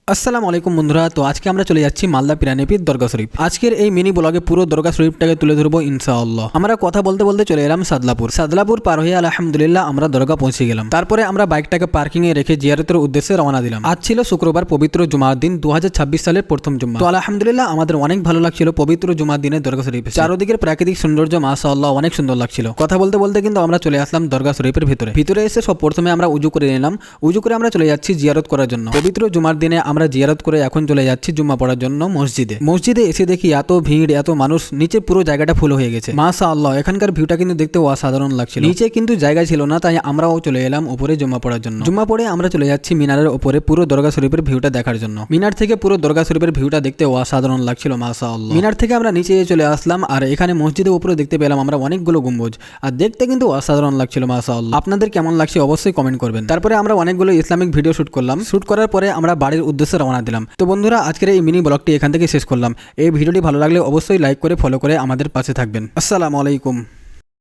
আসসালামু আলাইকুম বন্ধুরা। তো আজকে আমরা চলে যাচ্ছি মালদা পিরানিপির দরগা শরীফ। আজকের এই মিনি ব্লগে পুরো দরগা শরীফটাকে তুলে ধরবো ইনশাআল্লাহ। আমরা কথা বলতে বলতে চলে এলাম সাদলাপুর পার হয়ে আলহামদুলিল্লাহ আমরা দরগা পৌঁছে গেলাম। তারপরে আমরা বাইকটাকে পার্কিং এ রেখে জিয়ারতের উদ্দেশ্যে রওনা দিলাম। আজ ছিল শুক্রবার, পবিত্র জুমার দিন, 2026 সালের প্রথম জুম্মা। তো আলহামদুলিল্লাহ আমাদের অনেক ভালো লাগছিল পবিত্র জুমার দিনে দরগা শরীফে। চারদিকের প্রাকৃতিক সৌন্দর্য মাশাআল্লাহ অনেক সুন্দর লাগছিল। কথা বলতে বলতে কিন্তু আমরা চলে আসলাম দরগা শরীফের ভিতরে এসে সব প্রথমে আমরা উজু করে নিলাম। উজু করে আমরা চলে যাচ্ছি জিয়ারত করার জন্য। পবিত্র জুমার দিনে আমরা জিয়ারত করে এখন চলে যাচ্ছি জুম্মা পড়ার জন্য মসজিদে এসে দেখি এত ভিড়, এত মানুষ, নিচে পুরো জায়গাটা ফুল হয়ে গেছে। মাশাআল্লাহ এখানকার ভিউটা কিন্তু দেখতে অসাধারণ লাগছিল। নিচে কিন্তু জায়গা ছিল না, তাই আমরাও চলে এলাম উপরে জুম্মা পড়ার জন্য। জুম্মা পড়ে আমরা চলে যাচ্ছি মিনারের উপরে পুরো দরগা শরীফের ভিউটা দেখার জন্য। মিনার থেকে পুরো দরগা শরীফের ভিউটা দেখতে অসাধারণ লাগছিল মাশাআল্লাহ। মিনার থেকে আমরা নিচে চলে আসলাম আর এখানে মসজিদের উপরে দেখতে পেলাম আমরা অনেকগুলো গম্বুজ, আর দেখতে কিন্তু অসাধারণ লাগছিল মাশাআল্লাহ। আপনাদের কেমন লাগছে অবশ্যই কমেন্ট করবেন। তারপরে আমরা অনেকগুলো ইসলামিক ভিডিও শুট করলাম। শুট করার পরে আমরা বাড়ির উদ্দেশ্যে রওনা দিলাম। তো বন্ধুরা আজকের এই মিনি ব্লগটি এখান থেকে শেষ করলাম। এই ভিডিওটি ভালো লাগলে অবশ্যই লাইক করে ফলো করে আমাদের পাশে থাকবেন। আসসালামু আলাইকুম।